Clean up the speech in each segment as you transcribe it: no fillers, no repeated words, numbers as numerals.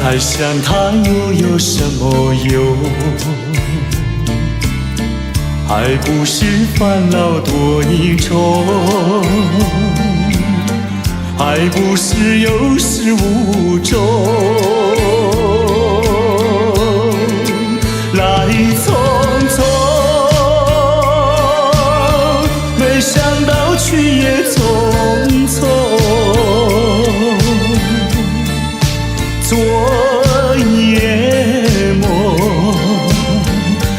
再想它又有什么用？还不是烦恼多一重，还不是有始无终。来匆匆，没想到去也匆匆。昨夜梦，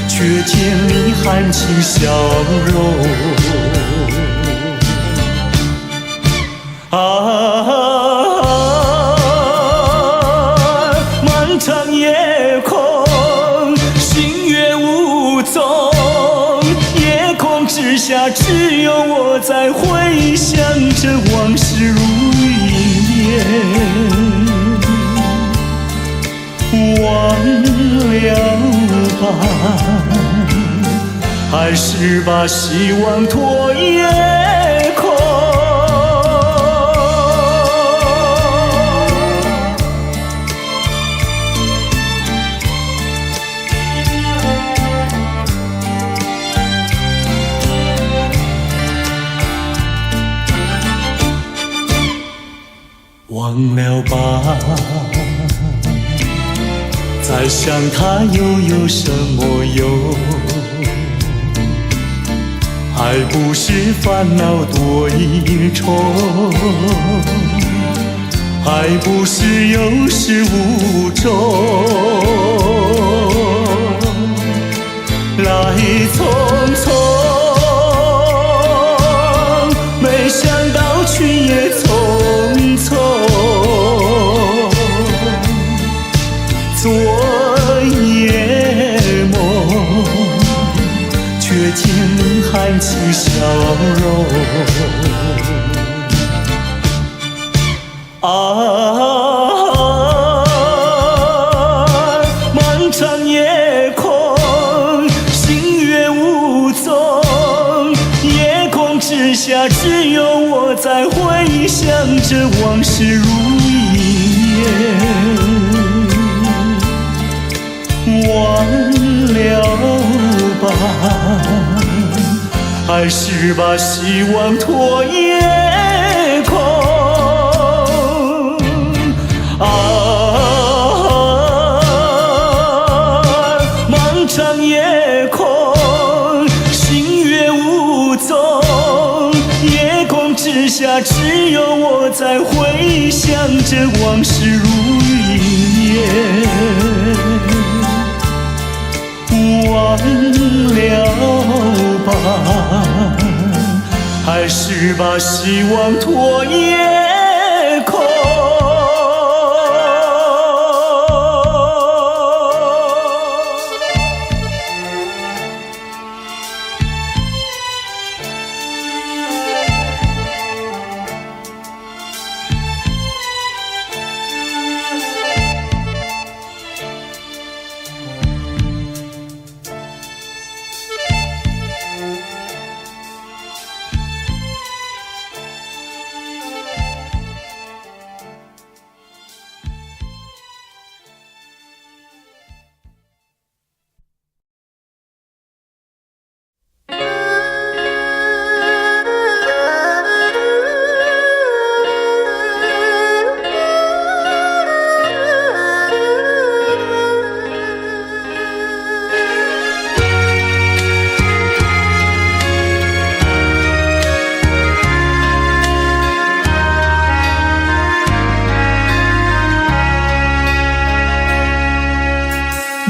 却见你含情笑容。漫长夜空，星月无踪，夜空之下，只有我在回想着往事如云烟。忘了吧，还是把希望托夜空。忘了吧，再想它又有什么用？还不是烦恼多一重，还不是有始无终。来匆匆，没想到去也匆匆。昨夜梦，却见你含情笑容。漫长夜空，星月无踪，夜空之下，只有我在回想着往事如云烟。忘了吧，还是把希望托夜空。漫长夜空，星月无踪，夜空之下，只有我在回想着往事如云烟。忘了吧，还是把希望托夜空。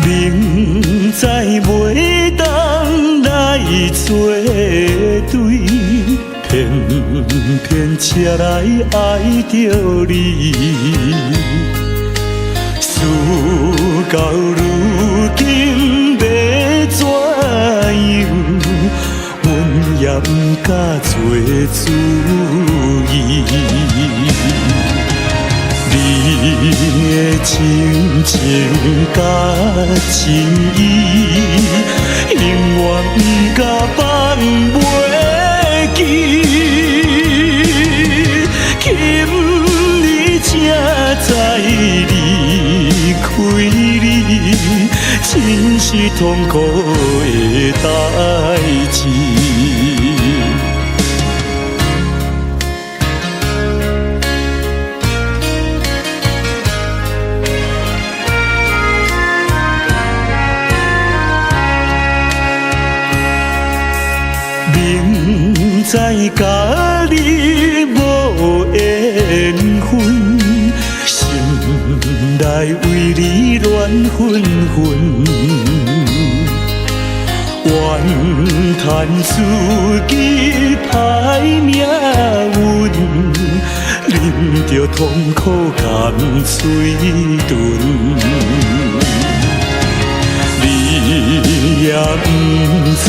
明知袂当来作对，偏偏车来爱着你。事到如今要怎样？阮也不敢做主意。你的情甲情意，永远不甲放袂记。今日才知你为你，真是痛苦的代志。明知甲你无缘分，心内为你乱纷纷，怨叹自己歹命运，啉着痛苦甘水顿。你也不知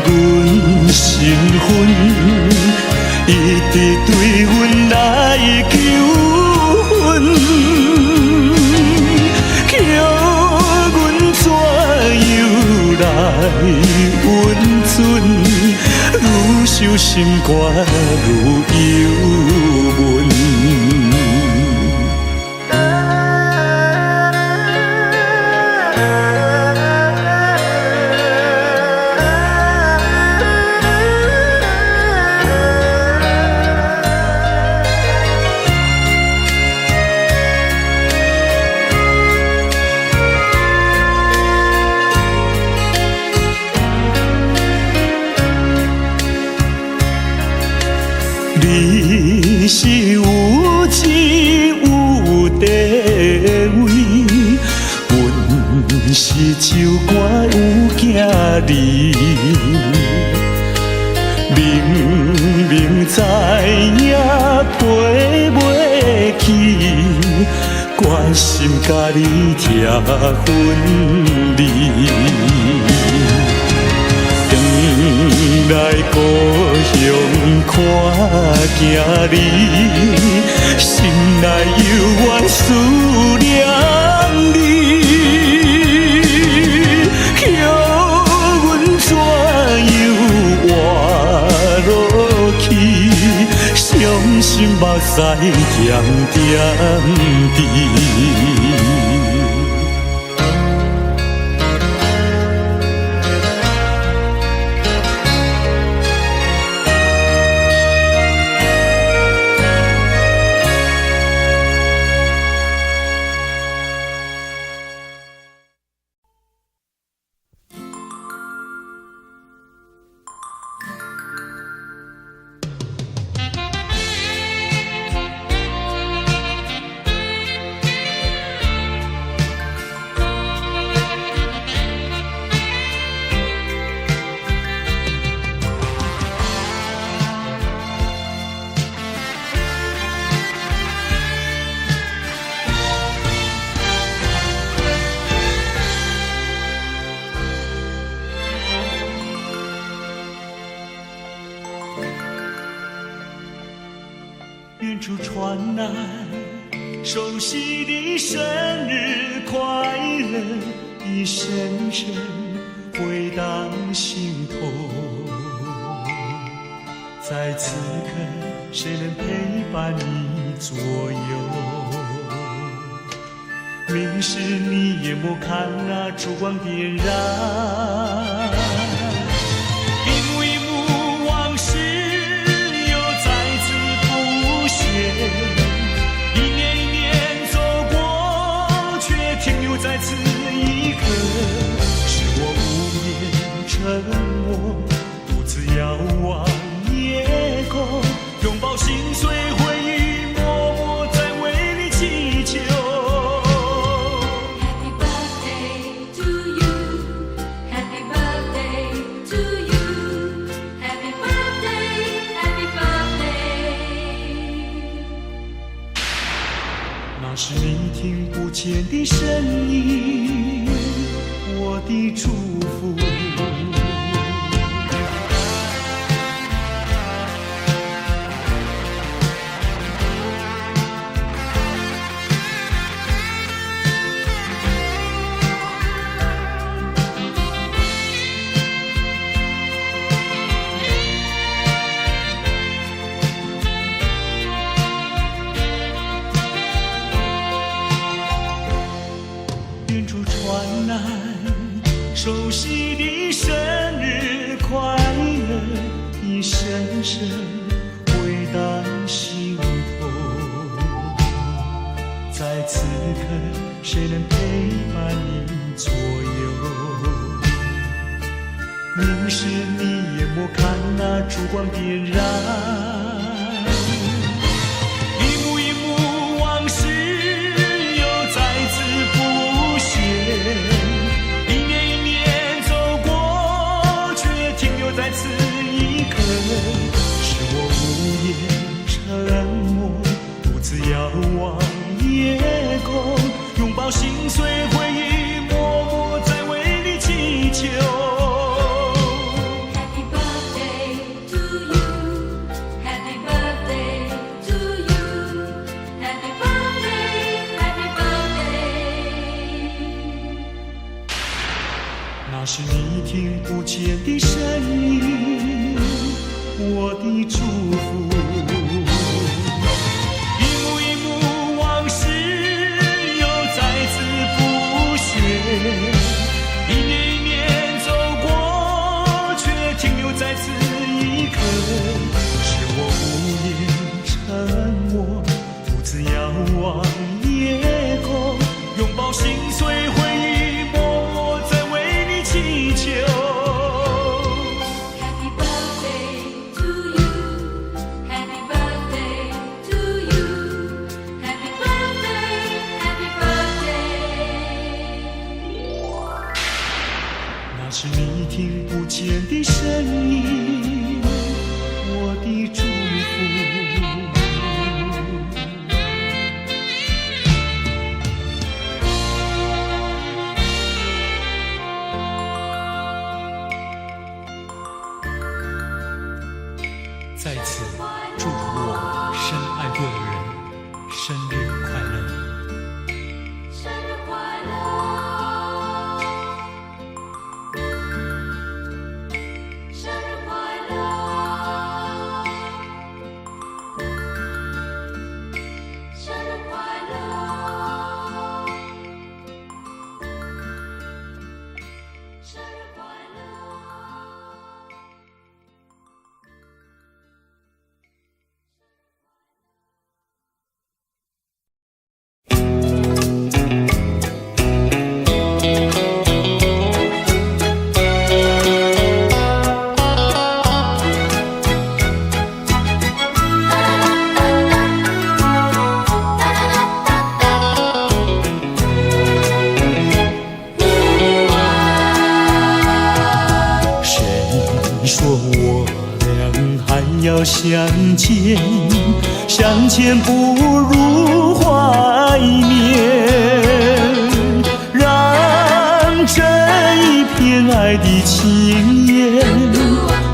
阮身份，一直对阮来求婚，叫阮怎样来温存？愈想心肝愈忧闷。你是有钱有地位，阮是酒馆有囝儿，明明知影赔袂起，决心甲你拆分离。来故乡看囝儿，心内犹原思念你，叫阮怎样活落去？伤心目屎咸点滴。远处传来熟悉的生日快乐，一声声回荡心头。在此刻，谁能陪伴你左右？明示你眼眸看那烛光点燃。一年一年走过，却停留在此一刻。是我无言沉默，独自遥望夜空，拥抱心碎回忆，默默在为你祈求。Happy birthday to you, happy birthday to you, happy birthday, happy birthday。那是你听不见的声音，我的祝福。谁能陪伴你左右？凝视你眼眸，看那烛光点燃，一幕一幕往事又再次浮现，一年一年走过，却停留在此一刻，是我无言沉默，独自遥望夜空，拥抱心碎回忆，默默在为你祈求。Happy birthday to you, happy birthday to you, happy birthday, happy birthday. 那是你听不见的声音，我的祝福。一幕一幕往事又再次浮现，一年一年走过，却停留在此一刻，是我无言沉默，独自遥望夜空，拥抱心碎回忆，默默在为你祈求。Happy birthday to you, happy birthday to you, happy birthday, happy birthday. 那是你听不见的声音，我的祝福。在此祝福我深爱过的人生日快乐。生日快乐，生日快乐，生日快乐，生日快乐。要相见，相见不如怀念，让这一片爱的情缘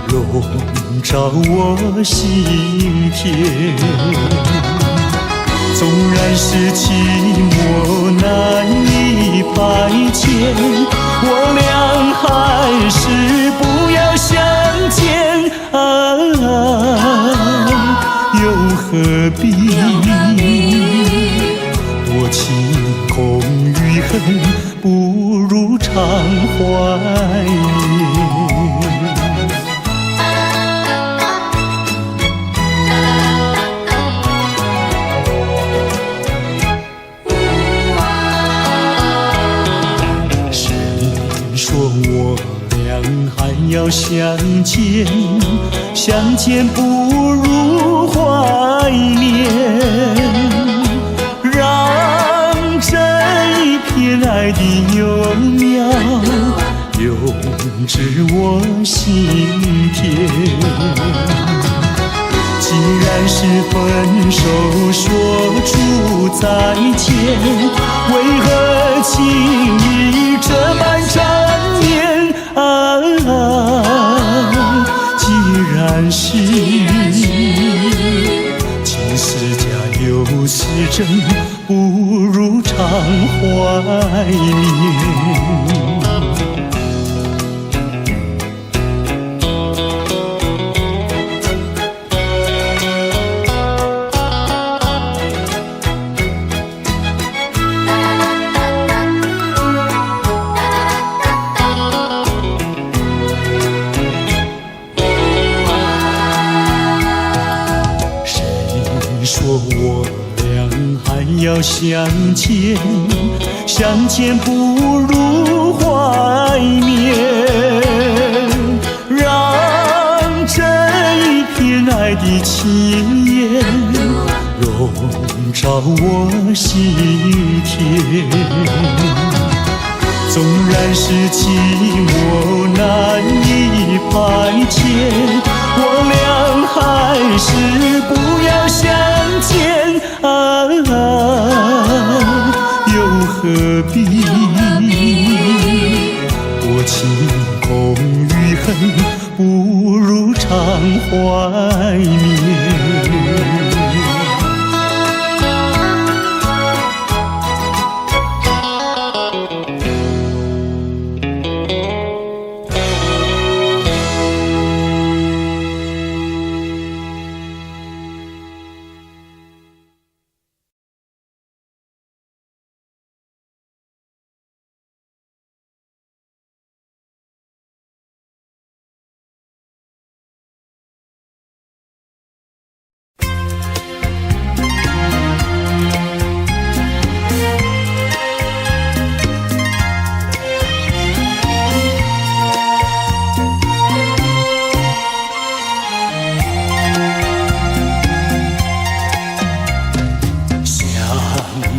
笼罩我心田。纵然是寂寞难以排遣，我俩还是不要相见啊，又何必多情空与恨，不如常怀念。我俩还要相见，相见不如怀念，让这一片爱的幼苗永植我心田。既然是分手说出再见，为何情意这般缠绵啊？既然是情是假又是真，不如常怀念。说我俩还要相见，相见不如怀念，让这一片爱的情缘笼罩我心田。纵然是寂寞难以排遣，我俩还是不要相见啊，又何必多情空余恨，不如常怀念。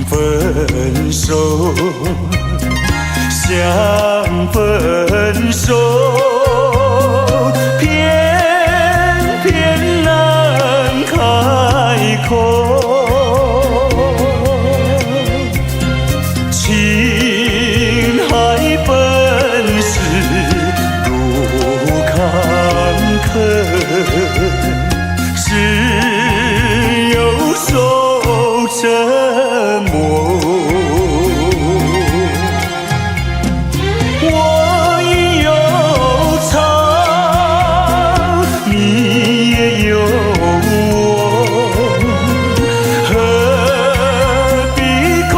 分手，想分手，偏偏难开口。情海本是路坎坷，只有守沉默。我已有藏，你也有我，何必空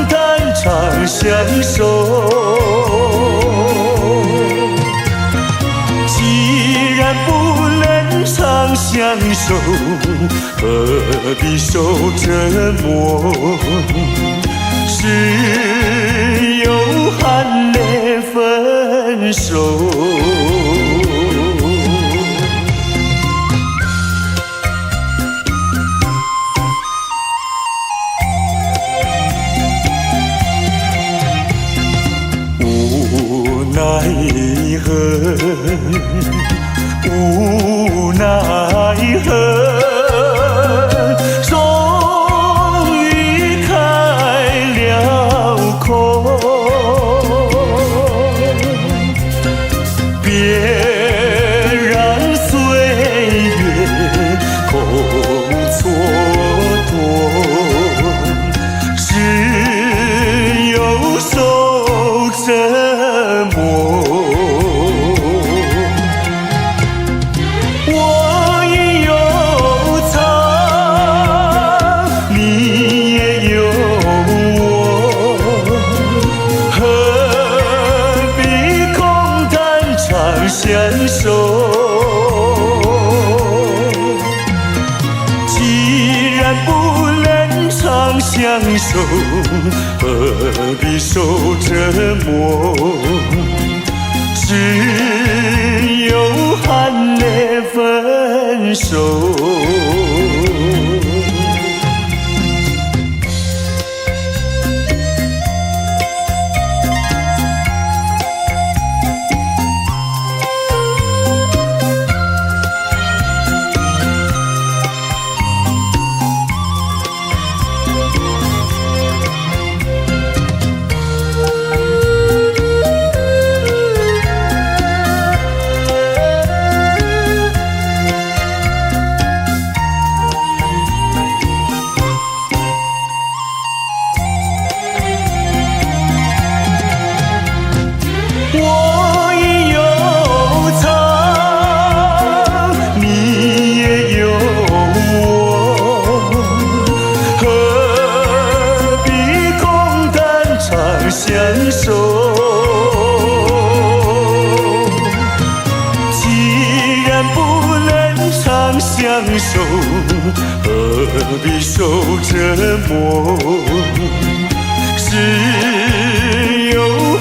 谈长相守？既然不能长相守，何必受折磨？只有含泪分手。无奈何，无奈何。相守，既然不能长相守，何必受折磨？只有含泪分手。相守，既然不能长相守，何必受折磨？只有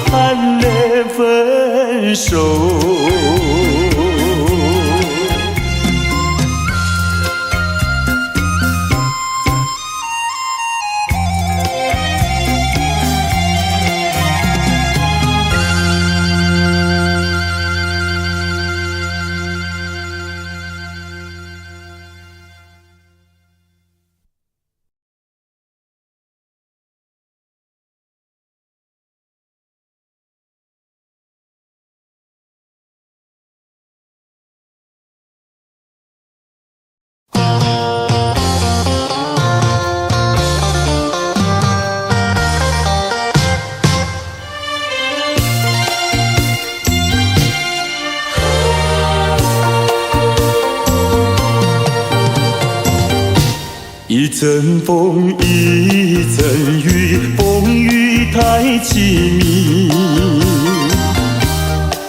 含泪分手。一阵风，一阵雨，风雨太凄迷。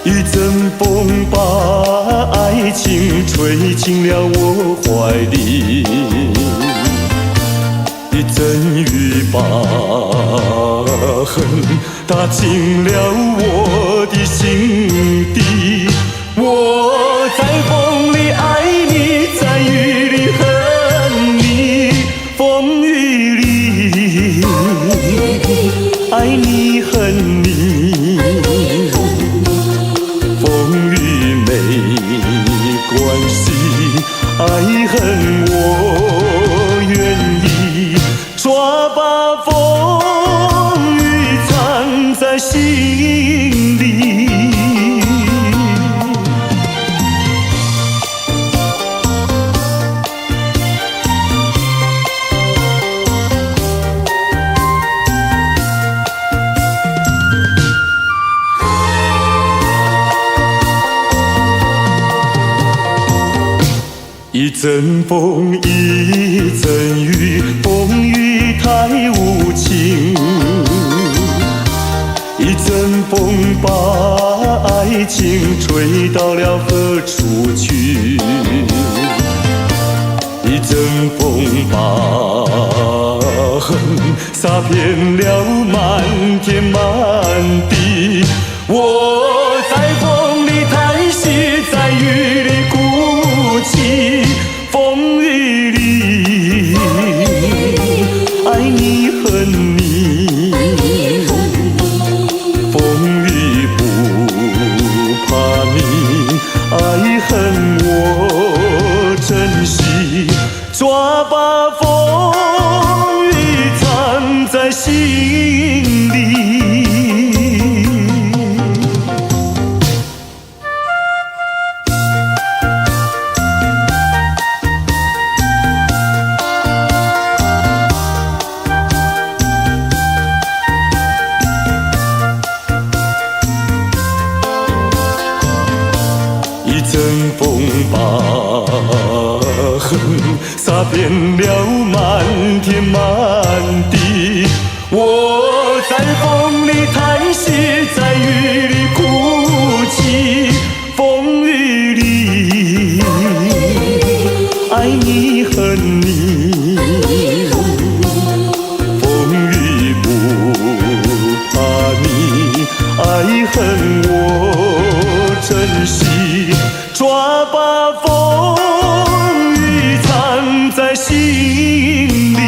一阵风把爱情吹进了我怀里，一阵雨把恨打进了我的心底。我在风里爱你，在雨里恨你，风雨里爱你恨你，风雨没关系，爱恨我愿意，抓把风雨藏在心里。一阵风，一阵雨，风雨太无情。一阵风把爱情吹到了何处去？一阵风把恨洒遍了满天满地。我在风里叹息，在雨里哭泣，风雨里爱你恨你，风雨不怕你，爱恨我珍惜，抓把风雨藏在心里。一阵风把恨洒遍了满天满地。我在风里叹息，在雨里哭泣，风雨里爱你恨你，风雨不怕你，爱恨我珍惜，抓把风雨藏在心里。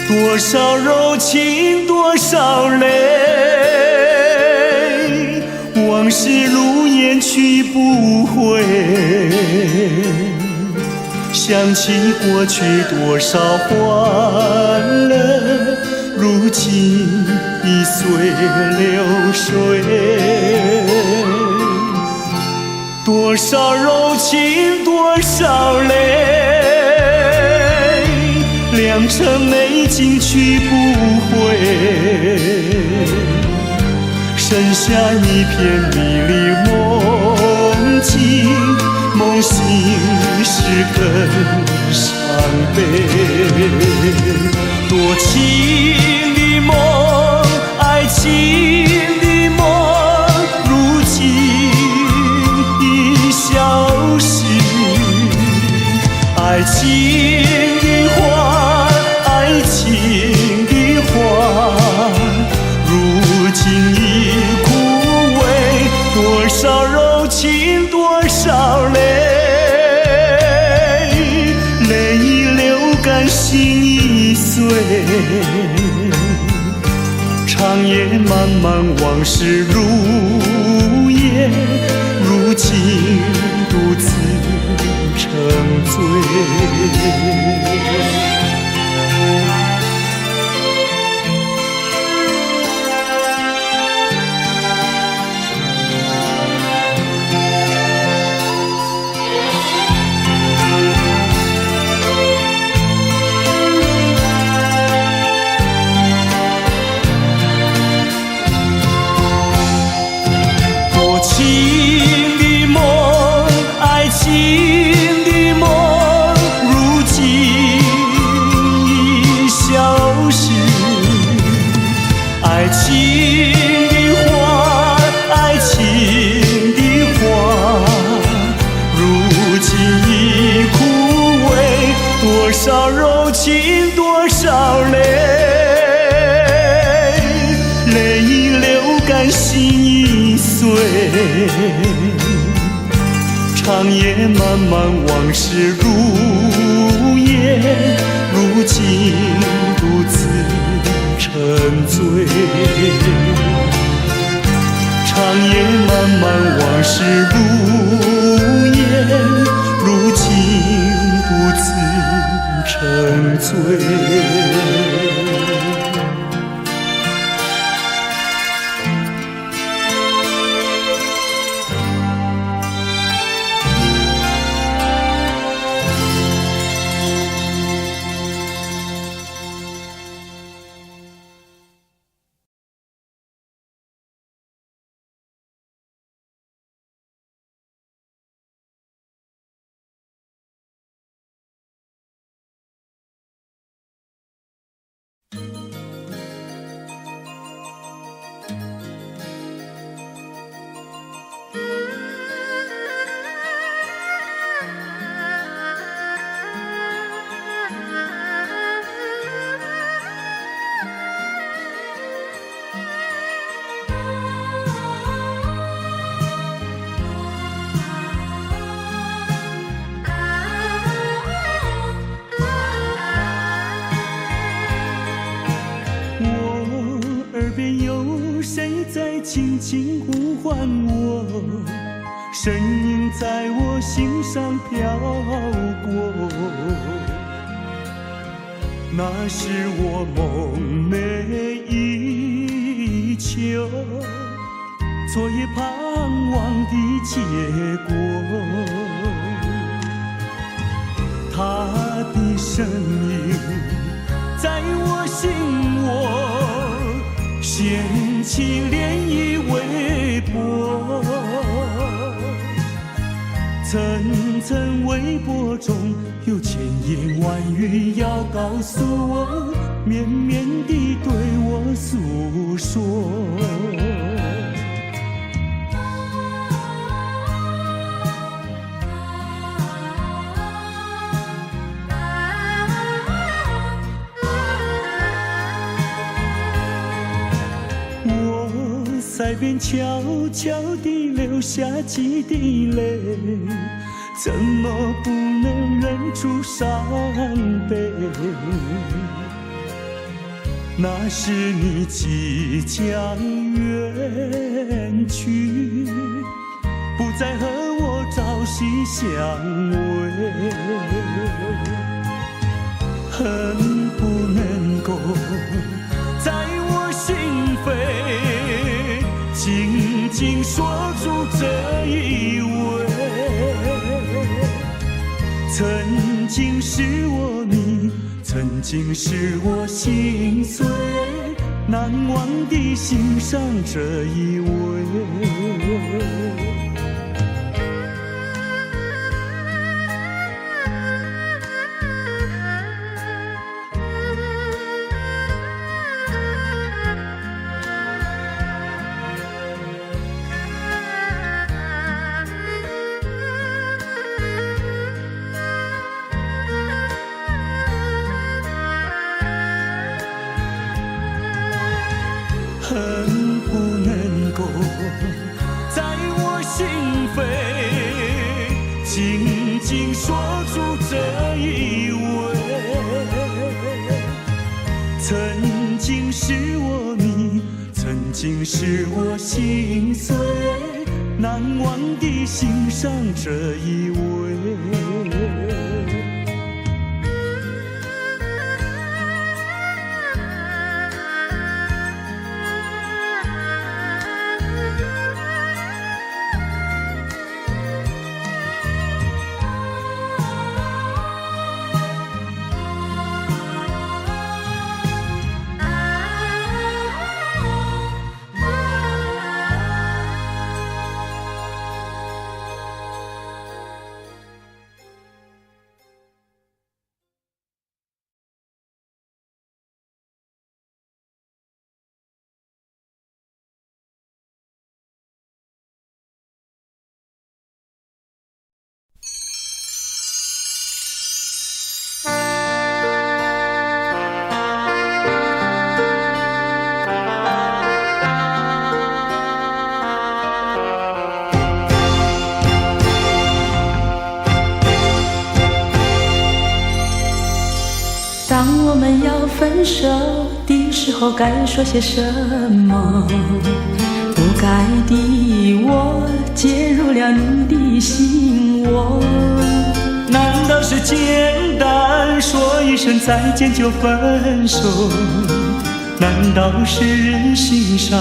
多少柔情，多少泪，往事如烟去不回。想起过去多少欢乐，如今已随流水。多少柔情多少泪，良辰美景去不回，剩下一片迷离梦境，梦醒时更伤悲。多情的梦，爱情的梦，如今已消失。爱情的花，爱情的花，如今已枯萎。多少柔情多少泪，泪已流干心已碎。长夜漫漫往事如烟，如今独自沉醉。情的梦，爱情的梦，如今已消失。爱情的花，爱情的花，如今已枯萎。多少柔情多少泪，泪已流干心已碎。长夜漫漫往事如烟，如今独自沉醉。长夜漫漫往事如烟，如今独自沉醉。轻轻呼唤我，声音在我心上飘过。那是我梦寐以求，昨夜盼望的结果。他的身影在我心窝，掀起涟漪微波，层层微波中有千言万语要告诉我，绵绵地对我诉说。腮边悄悄地流下几滴泪，怎么不能忍住伤悲？那是你即将远去，不再和我朝夕相偎，恨不能够再经锁住这一位，曾经是我迷，曾经是我心碎，难忘地欣赏这一位。恨不能够在我心扉紧紧锁住这一位，曾经是我迷，曾经是我心碎，难忘地欣赏这一位。当我们要分手的时候，该说些什么？不该的我介入了你的心窝。难道是简单说一声再见就分手？难道是人心上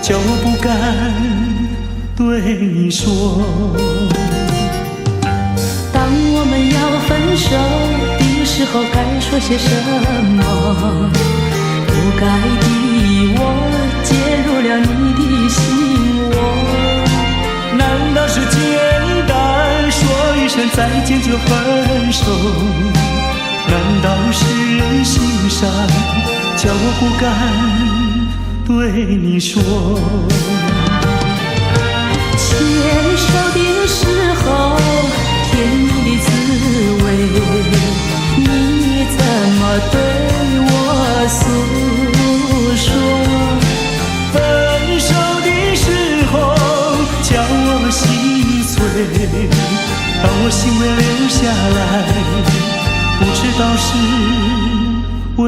就不敢对你说？当我们要分手的时候，该说些什么？不该的我介入了你的心窝。难道是简单说一声再见就分手？难道是人心上叫我不敢对你说？牵手的时候甜蜜的滋味，你怎么对我诉说？分手的时候叫我心碎，当我心未留下来，不知道是为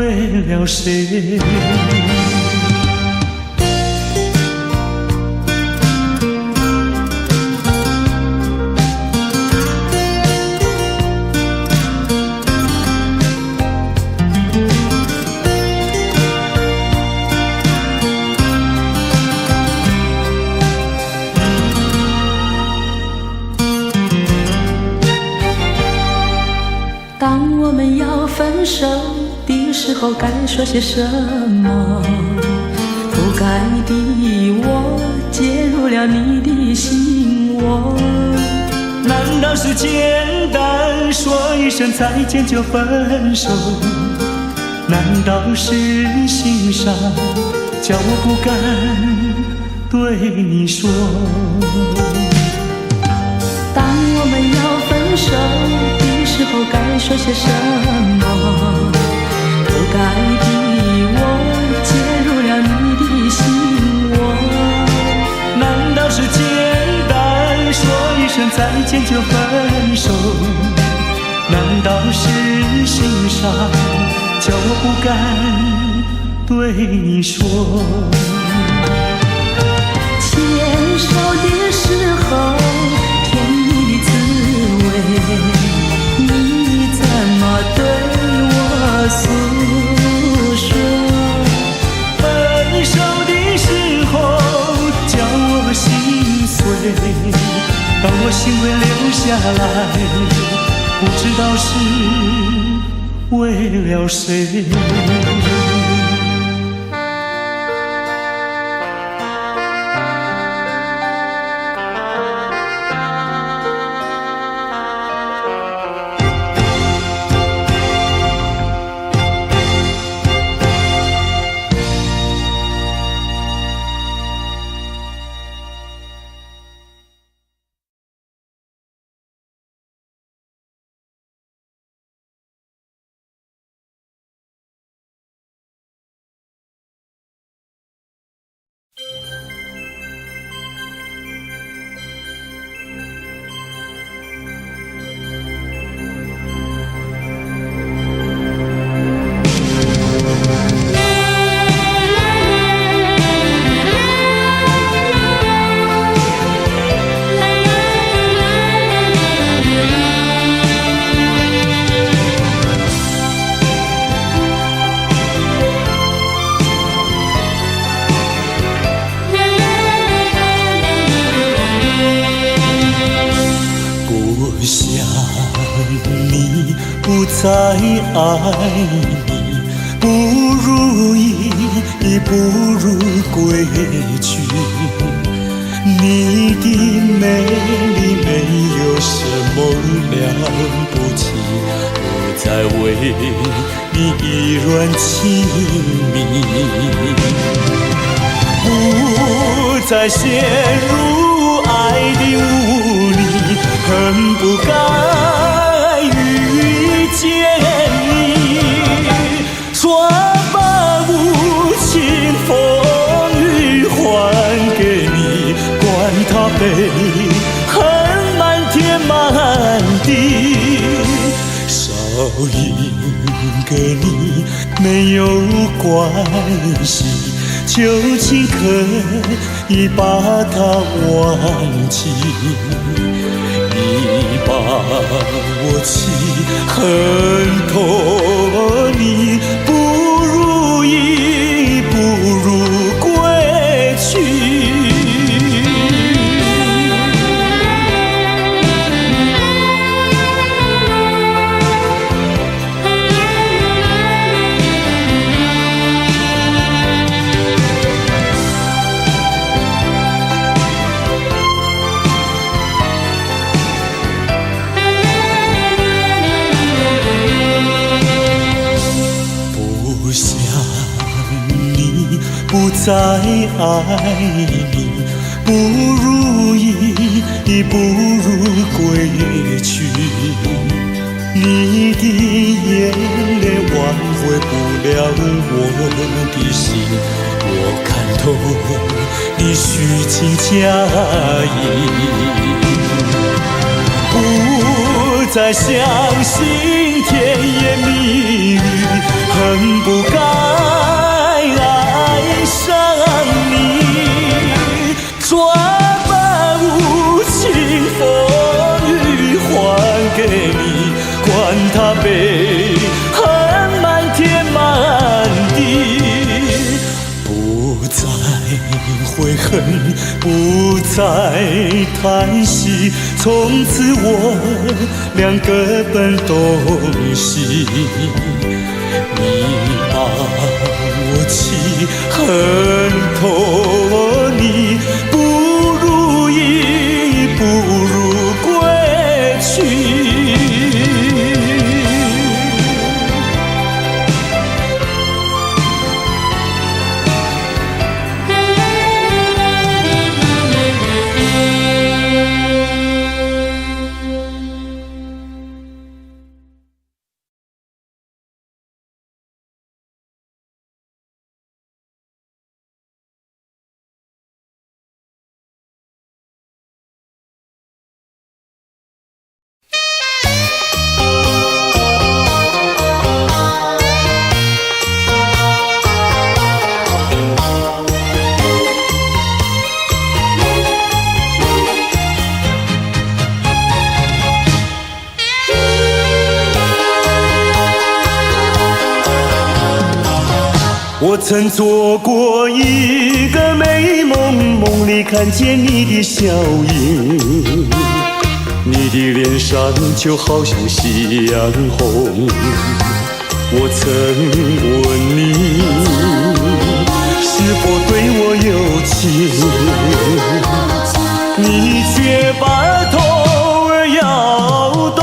了谁。当我们要分手的时候，该说些什么？不该的我介入了你的心窝。难道是简单说一声再见就分手？难道是人心上叫我不敢对你说？当我们要分手的时候，该说些什么？不该的我介入了你的心窝。难道是简单说一声再见就分手？难道是人心上叫我不敢对你说？牵手的时候甜蜜的滋味，你怎么对我诉说？分手的时候叫我当我心会留下来，不知道是为了谁。不再爱你，不如意，不如归去。你的美丽没有什么了不起，我在为你依然亲密，不再陷入爱的雾里，恨不该遇见你，说把无情风雨还给你，管他悲恨满天满地，少赢给你没有关系，就请可以把它忘记。你把我气恨透，你不如意，不如归去。不再爱你，不如意，不如归去。你的眼泪挽回不了我的心，我看透你虚情假意，不再相信甜言蜜语，恨不该爱上你，说把无情风雨还给你，管他悲恨满天满地，不再悔恨，不再叹息，从此我俩各奔东西。你把我气恨透，你不如意，不如归去。曾做过一个美梦，梦里看见你的笑影，你的脸上就好像夕阳红。我曾问你，是否对我有情，你却把头儿摇动。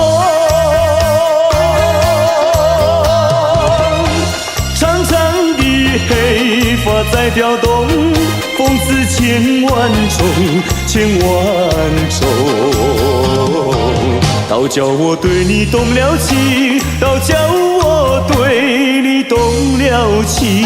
长长的黑发在飘动，风似千万种，千万种。倒叫我对你动了情，倒叫我对你动了情。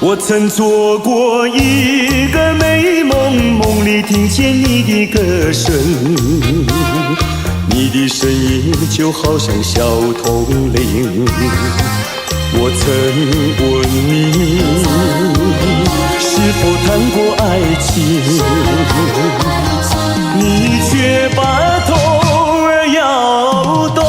我曾做过一个美梦，梦里听见你的歌声，你的声音就好像小铜铃。我曾问你，是否谈过爱情，你却把头儿摇动。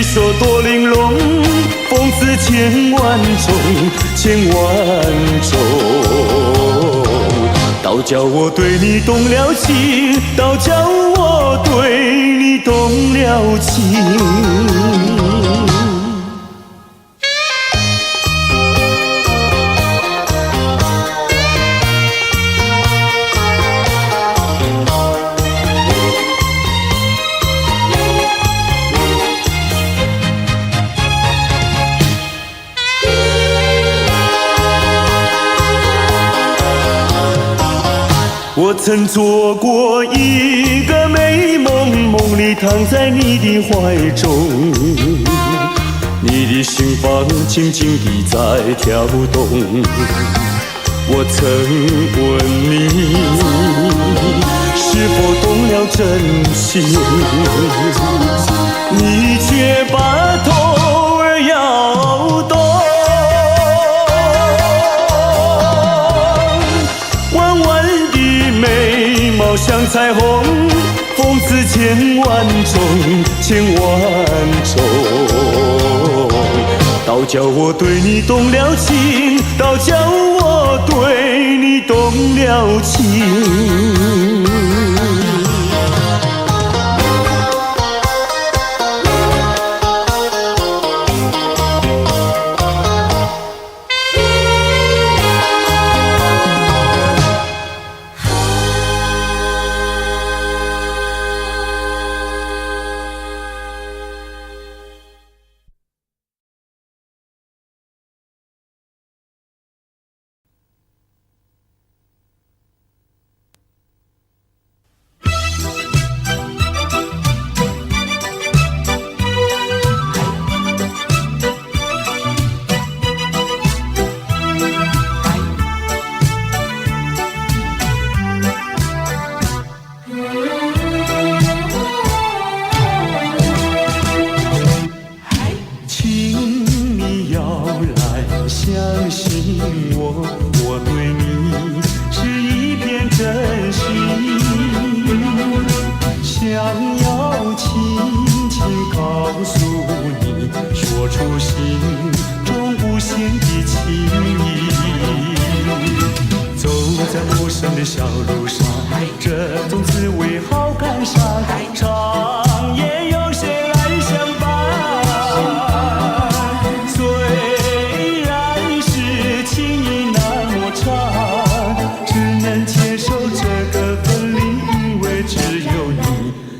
说多玲珑，风似千万种，千万种。倒叫我对你动了情，倒叫我对你动了情。我曾做过一个美梦，梦里躺在你的怀中，你的心房轻轻地在跳动。我曾问你，是否动了真情，你却把头儿摇动。眉毛像彩虹，风似千万种，千万种。倒叫我对你动了情，倒叫我对你动了情。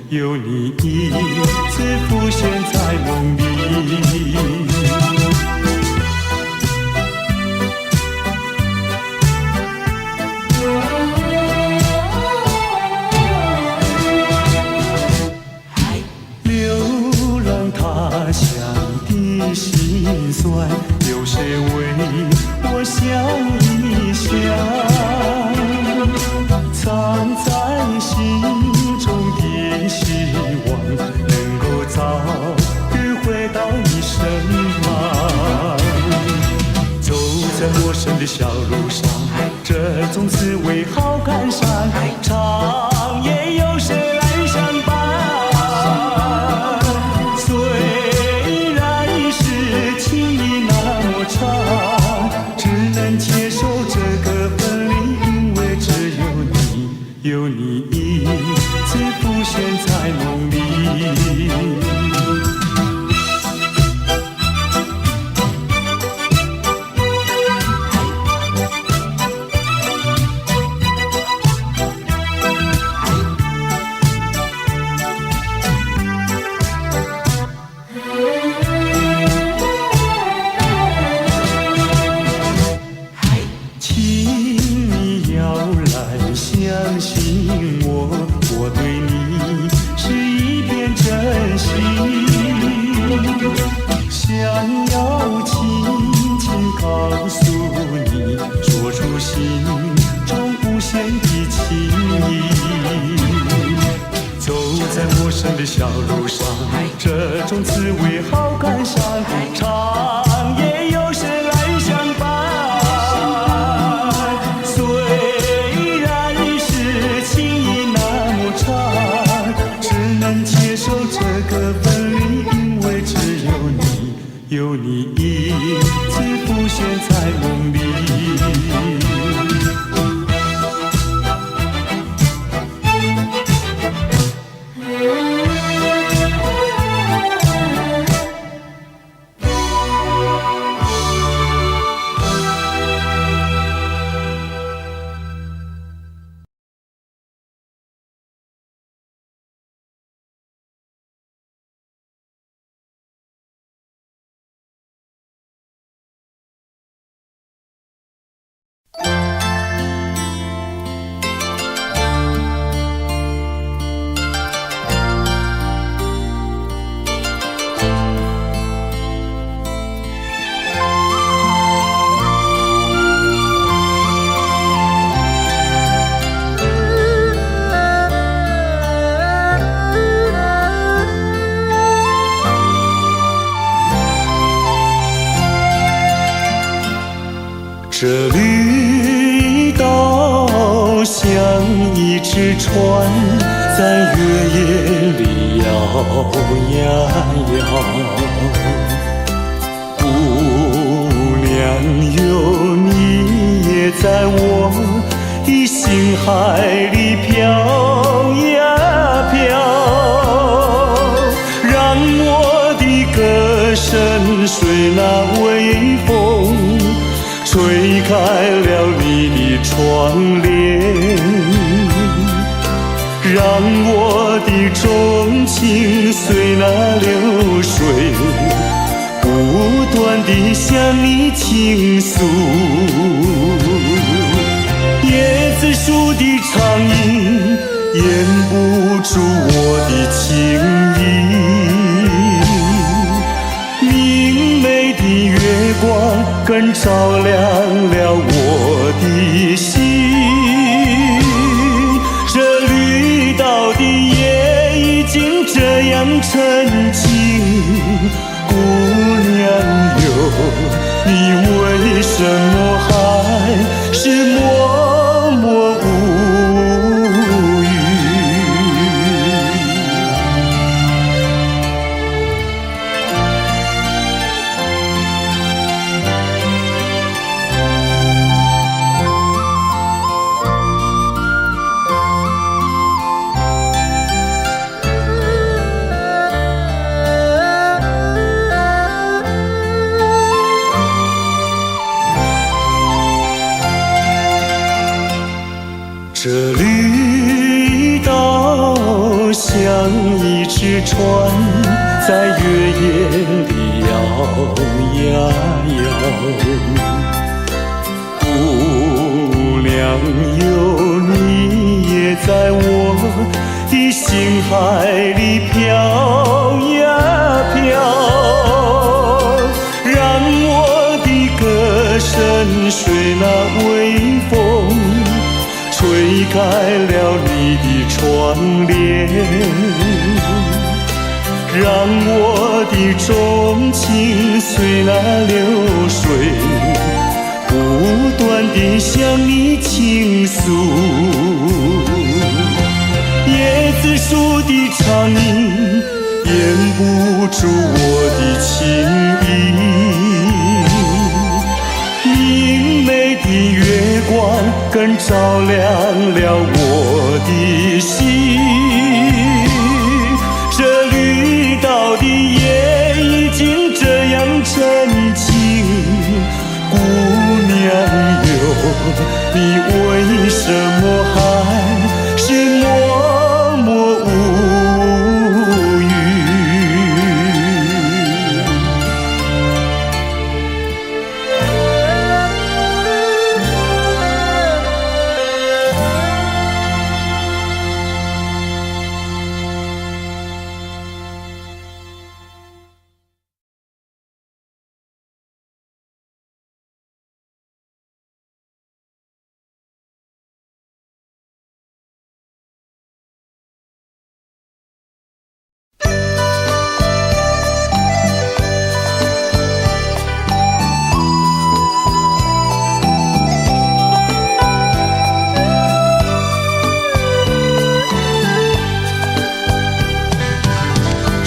有你一次浮现在梦里。为好感伤，长夜有谁来相伴？虽然是情意那么长，只能接受这个分离，因为只有你，有你一次浮现在梦里。小路上，这种滋味好感伤，长夜有谁来相伴？虽然是情意那么长，只能接受这个分离，因为只有你，有你一次浮现在梦里。这绿岛像一只船，在月夜里摇呀摇。姑娘哟，你也在我的心海里飘呀飘，让我的歌声随那微风吹开了你的窗帘，让我的钟情随那流水不断地向你倾诉。椰子树的长影掩不住我的情意，明媚的月光更照亮了我的心。这绿岛的夜已经这样沉静，姑娘哟，你为什么还是默默无语？这绿岛像一只船，在月夜里摇呀摇。姑娘哟，你也在我的心海里飘呀飘，让我的歌声随那微风吹开了你的窗帘，让我的钟情随那流水不断地向你倾诉。叶子树的长影掩不住我的情意，明媚的月光更照亮了我的心。这绿岛的夜已经这样沉静，姑娘哟，你为什么还是默默无语？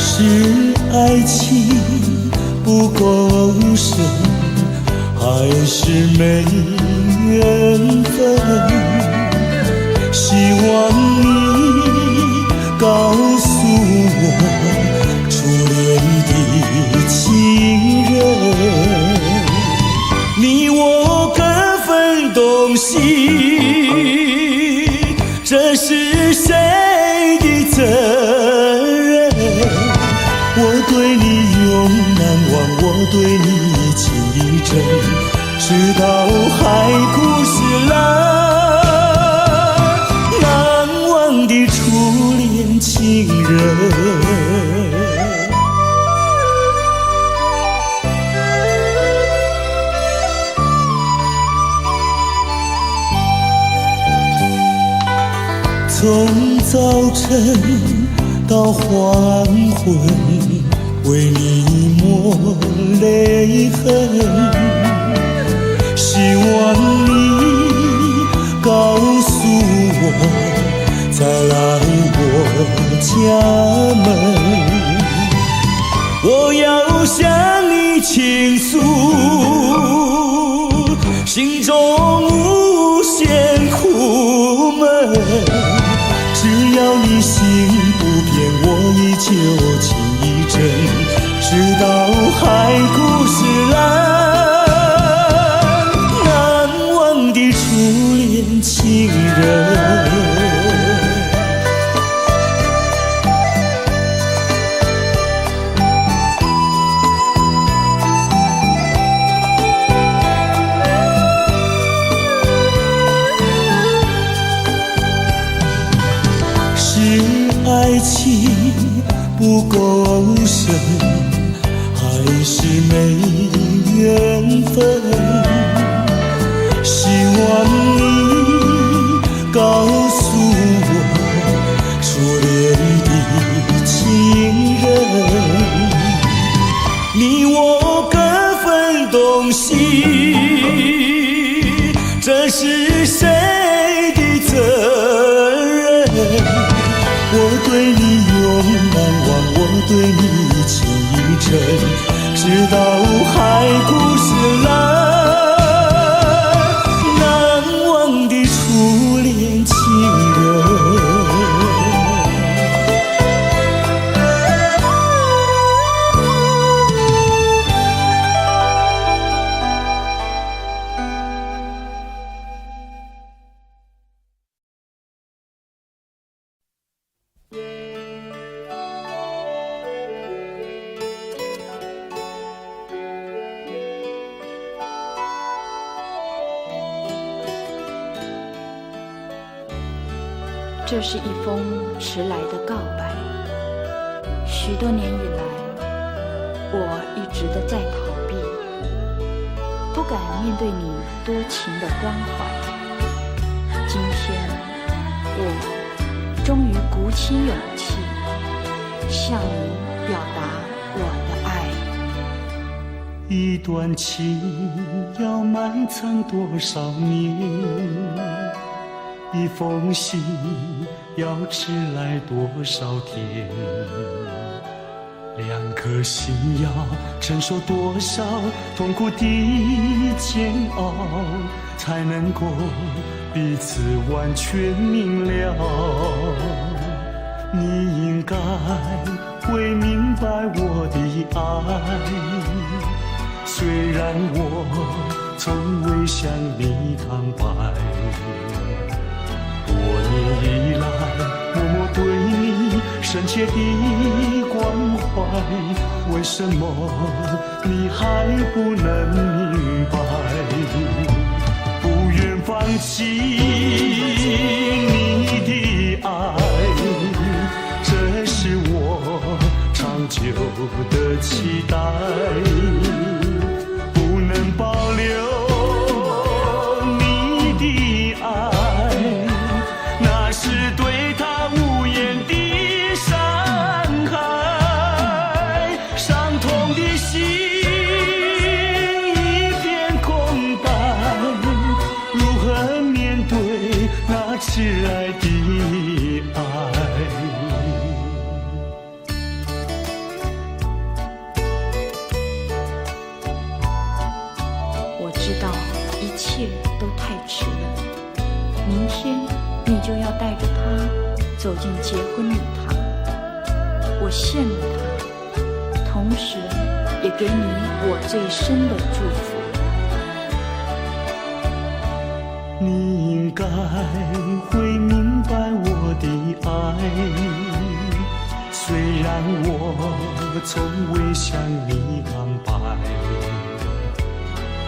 是爱情不够深，还是没缘分？希望你告诉我初恋的情人，你我各分东西，这是谁的责任？我对你永难忘，我对你情意真，直到海枯石烂，难忘的初恋情人。从早晨到黄昏，为你抹泪痕，希望你告诉我，再来我家门，我要向你倾诉心中无限苦闷，只要你心不变，我依旧情意真，直到海枯石烂，难忘的初恋情人。爱情不够深，还是没缘分？希望你告诉我初恋的情人，你我各分东西，这是谁的责任？我对你永难忘，我对你情意真，直到海枯石烂，难忘的初恋情人。这是一封迟来的告白。许多年以来，我一直地在逃避，不敢面对你多情的关怀。今天，我终于鼓起勇气，向你表达我的爱。一段情要埋藏多少年？一封信要迟来多少天？两颗心要承受多少痛苦的煎熬，才能够彼此完全明了？你应该会明白我的爱，虽然我从未向你坦白。多年以来，默默对你深切的关怀，为什么你还不能明白？不愿放弃你的爱，这是我长久的期待。不能保留你的爱，那是对他无言的伤害。伤痛的心一片空白，如何面对那迟来的爱？我知道一切都太迟了，明天你就要带着他走进结婚礼堂，我羡慕他，同时也给你我最深的祝福。你应该会明白我的爱，虽然我从未向你坦白。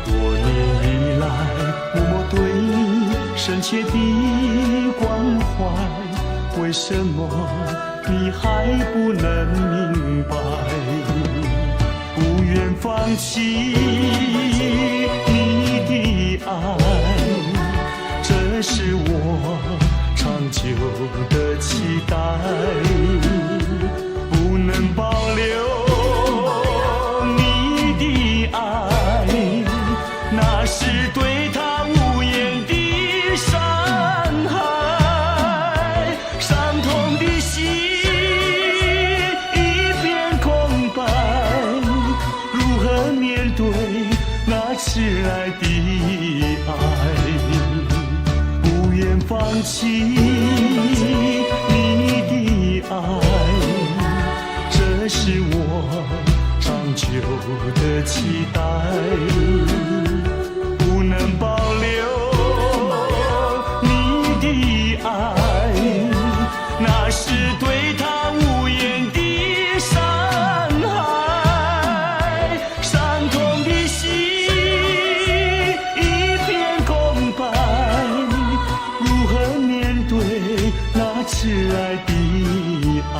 多年以来，默默对你深切的关怀，为什么你还不能明白？不愿放弃你的爱，这是我长久的期待。不能保留你的爱，那是对他无言的伤害。伤痛的心一片空白，如何面对那迟来的爱？不愿放弃你的爱，这是我长久的期待。不能保留你的爱，那是对他无言的伤害。伤痛的心一片空白，如何面对那迟来的爱？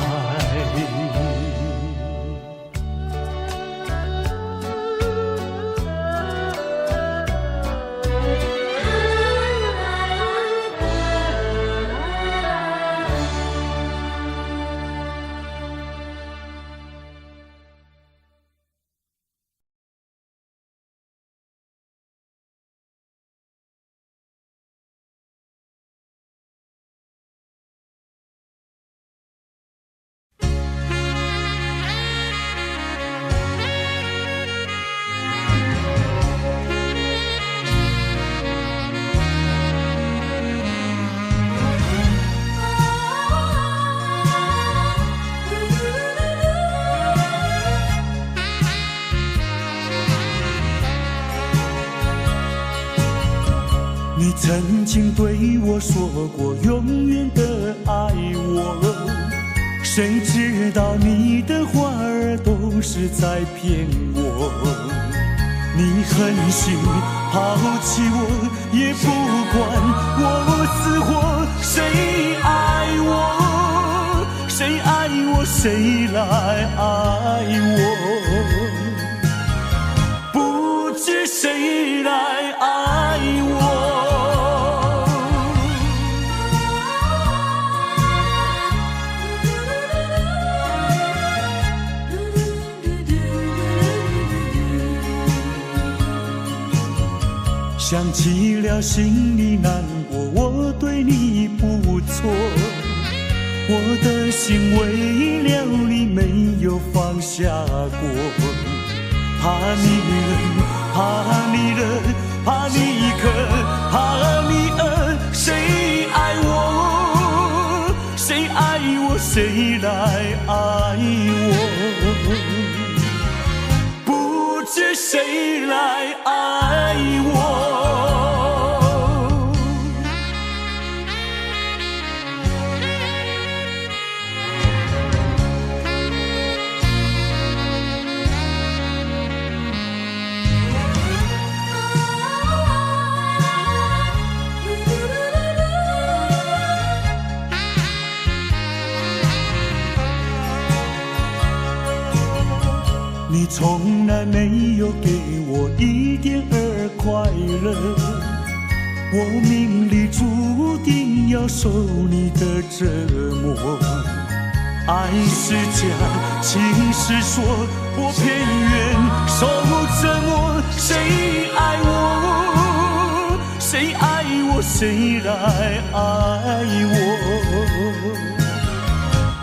你曾经对我说过永远的爱我，谁知道你的话儿都是在骗我。你狠心抛弃我，也不管我死活。谁爱我，谁爱我，谁来爱我？不知谁来爱我。想起了心里难过，我对你不错，我的心为了你没有放下过，怕你冷，怕你冷，怕你渴，怕你饿，谁爱我？谁爱我？谁来爱我？不知谁来爱我？你从来没有给我一点儿快乐，我命里注定要受你的折磨。爱是假，情是说，我偏愿受折磨。谁爱我？谁爱我？谁来爱我？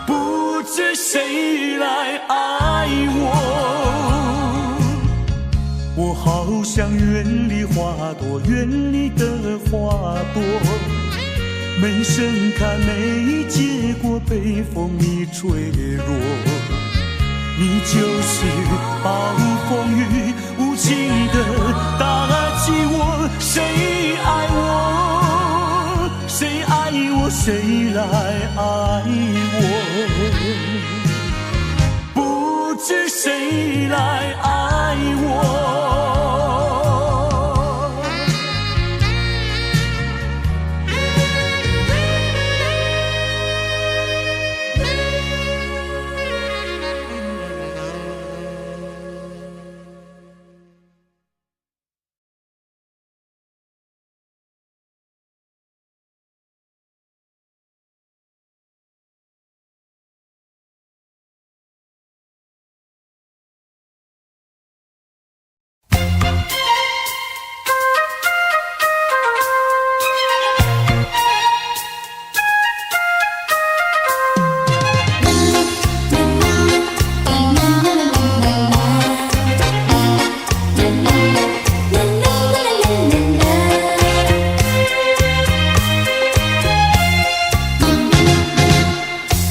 不知谁来爱我？我好想远离花朵，远离的花朵，没盛开，没结果，被风你吹落。你就是暴风雨无情的打击我，谁爱我？谁爱我？谁来爱我？不知谁来爱我？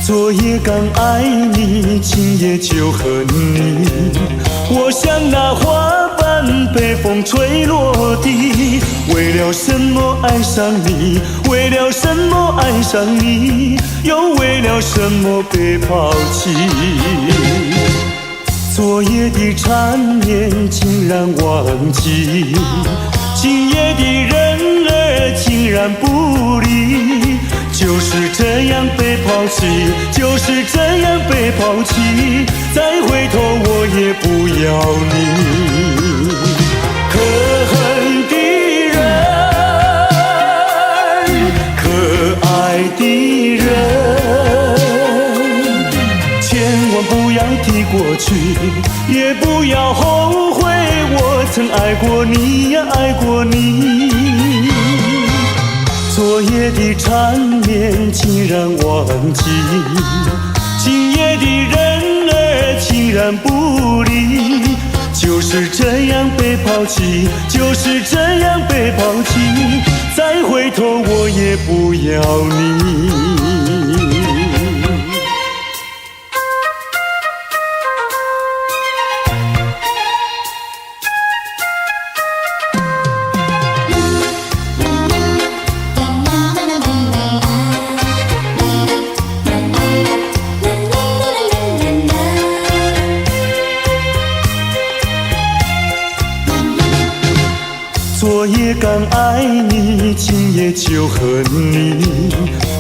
昨夜刚爱你，今夜就恨你。我像那花瓣被风吹落地，为了什么爱上你？为了什么爱上你？又为了什么被抛弃？昨夜的缠绵竟然忘记，今夜的人儿竟然不理。就是这样被抛弃，就是这样被抛弃，再回头我也不要你。可恨的人，可爱的人，千万不要提过去，也不要后悔，我曾爱过你呀，爱过你。昨夜的缠绵竟然忘记，今夜的人儿竟然不理。就是这样被抛弃，就是这样被抛弃，再回头我也不要你。昨夜刚爱你，今夜就恨你。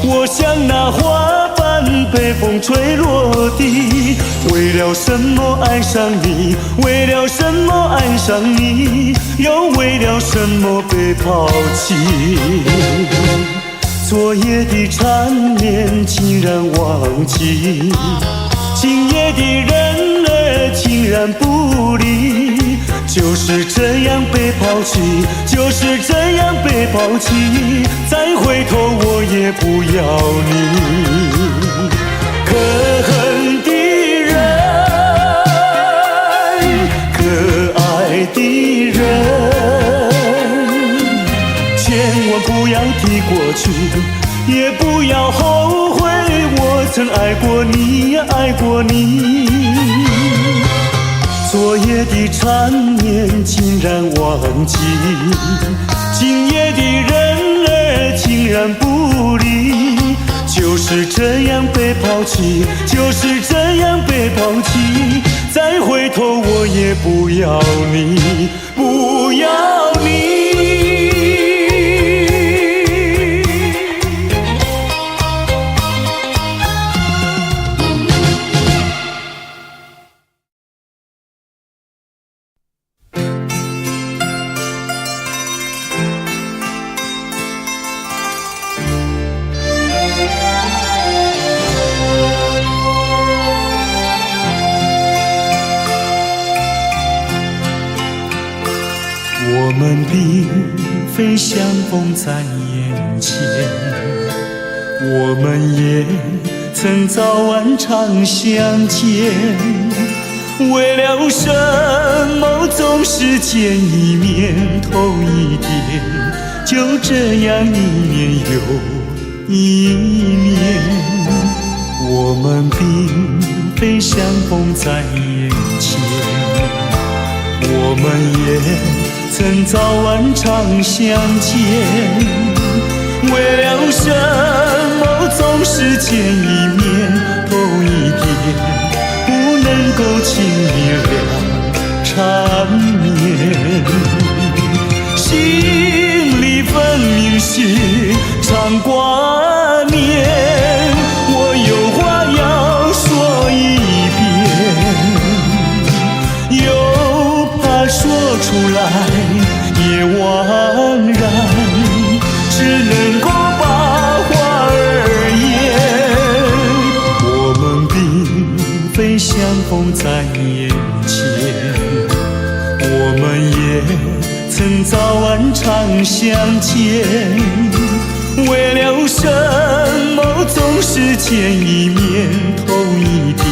我像那花瓣被风吹落地，为了什么爱上你？为了什么爱上你？又为了什么被抛弃？昨夜的缠绵竟然忘记，今夜的人儿竟然不理。就是这样被抛弃，就是这样被抛弃，再回头我也不要你。可恨的人，可爱的人，千万不要提过去，也不要后悔，我曾爱过你呀，爱过你。昨夜的缠绵竟然忘记，今夜的人儿竟然不理。就是这样被抛弃，就是这样被抛弃，再回头我也不要你，不要你。我们并非相逢在眼前，我们也曾早晚常相见。为了什么总是见一面头一点，就这样一年又一年。我们并非相逢在眼前，我们也曾早晚常相见，为了什么总是见一面头一点，不能够轻易了缠绵。心里分明是常挂念，我有话要说一遍，又怕说出来也枉然，只能够把话儿言。我们并非相逢在眼前，我们也曾早晚常相见。为了什么总是见一面头一点，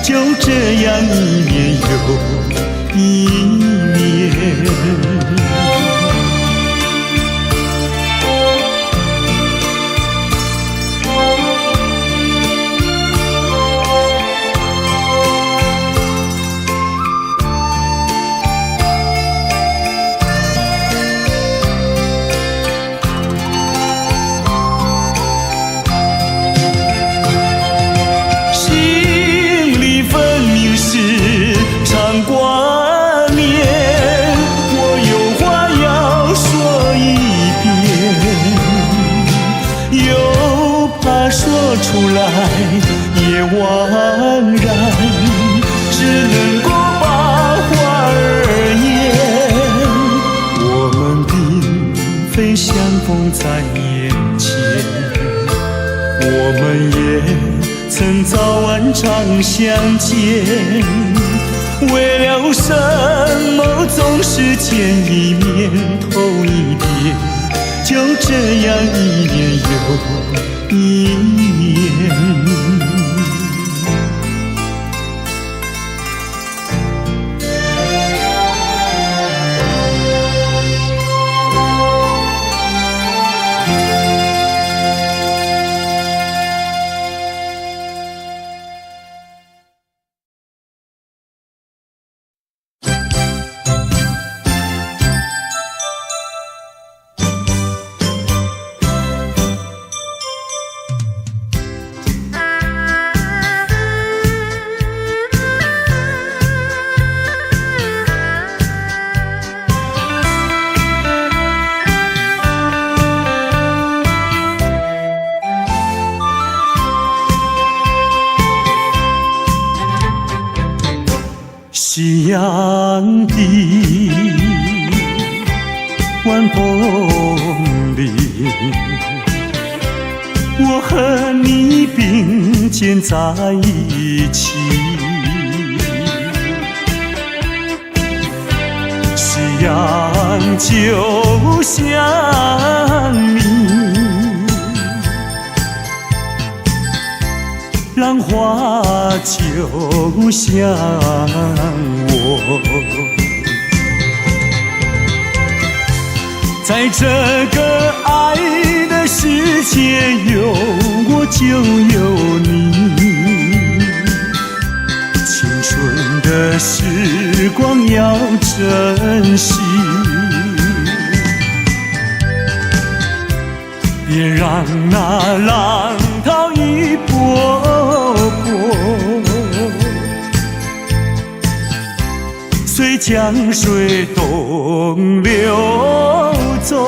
就这样一年又一年。出来也枉然，只能够把话儿言。我们并非相逢在眼前，我们也曾早晚常相见。为了什么总是见一面头一点，就这样一年又一年。夕阳的晚风里，我和你并肩在一起。阳就像你，浪花就像我，在这个爱的世界，有我就有你。青春的时光要珍惜，别让那浪涛一波波随江水东流走。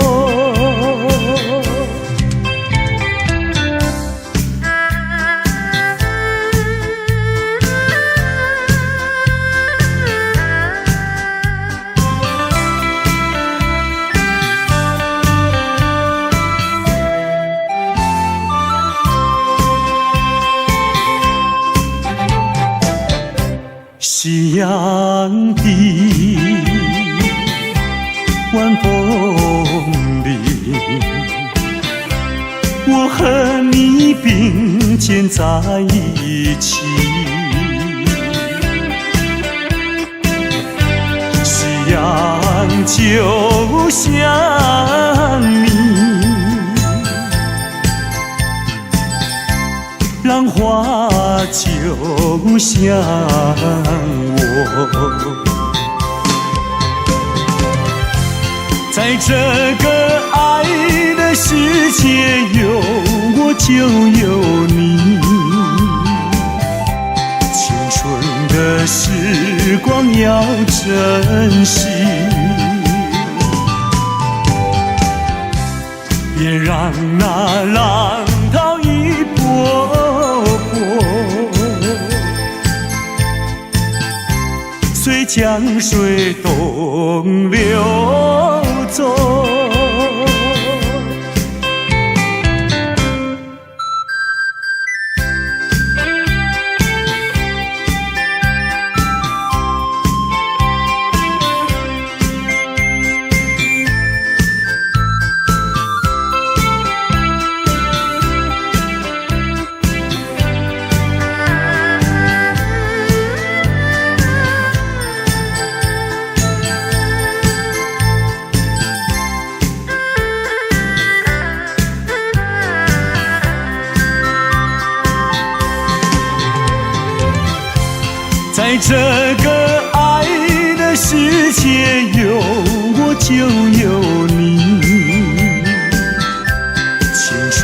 夕阳的晚风里，我和你并肩在一起。夕阳就像你，浪花就像我，在这个爱的世界，有我就有你。青春的时光要珍惜，别让那浪涛一波波随江水东流走。在这个爱的世界，有我就有你。青春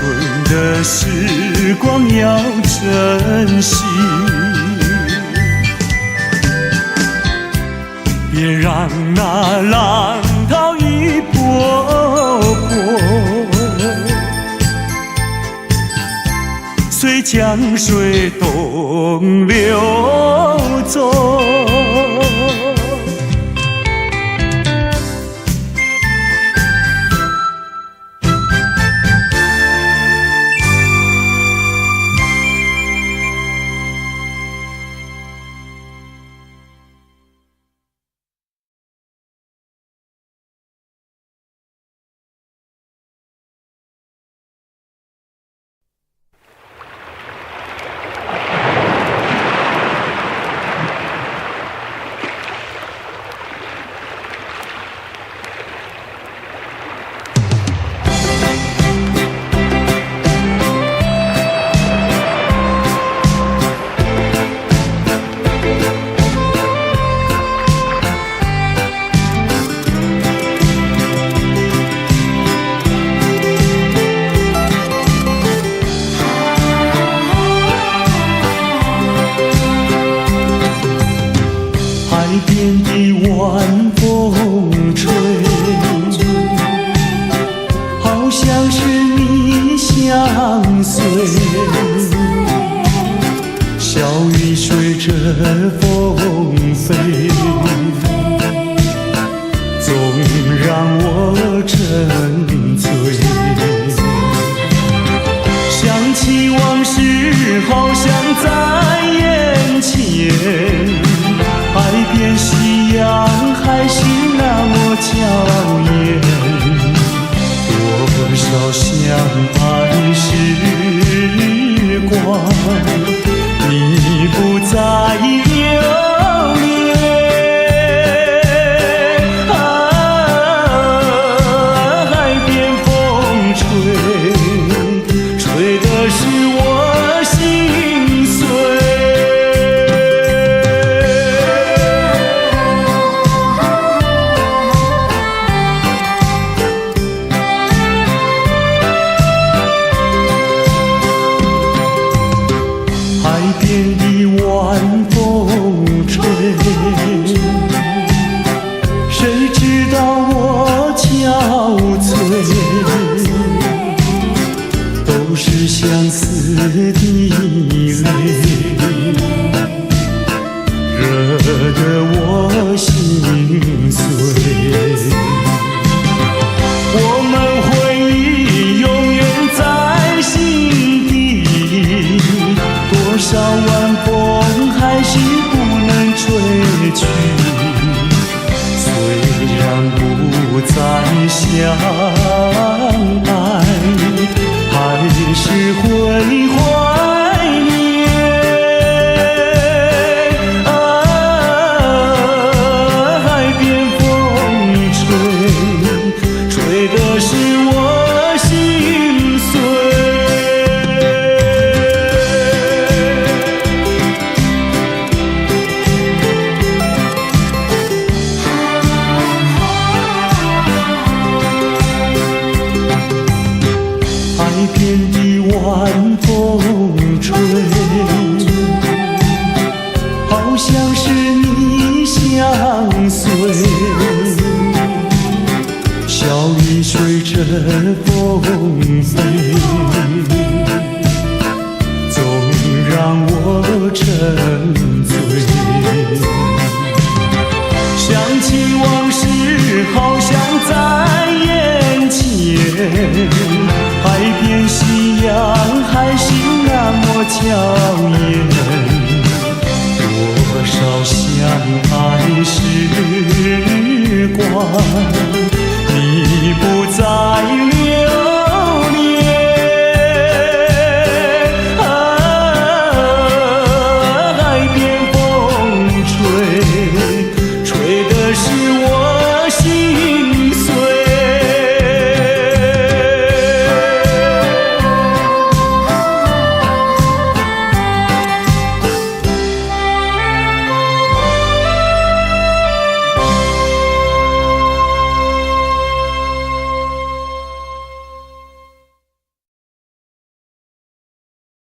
的时光要珍惜，别让那浪涛一波波随江水东流走。边的晚风吹，好像是你相随。小雨随着风飞，总让我沉醉。想起往事，好像在眼前。海边夕阳还是那么艳，多少相爱时光，你不再留恋。海边风吹，吹的是我心碎。海边的晚风吹，谁知道我憔悴？都是相思的泪，惹得我心碎。我们回忆永远在心底，多少晚风还是不能吹去。虽然不再相爱，还是会怀念。海边风吹，吹的是我心碎。海边的晚风吹，好像是你相随。笑语随着风飞，总让我沉醉。想起往事，好像在眼前。海边夕阳还是那么娇艳，多少相爱时光。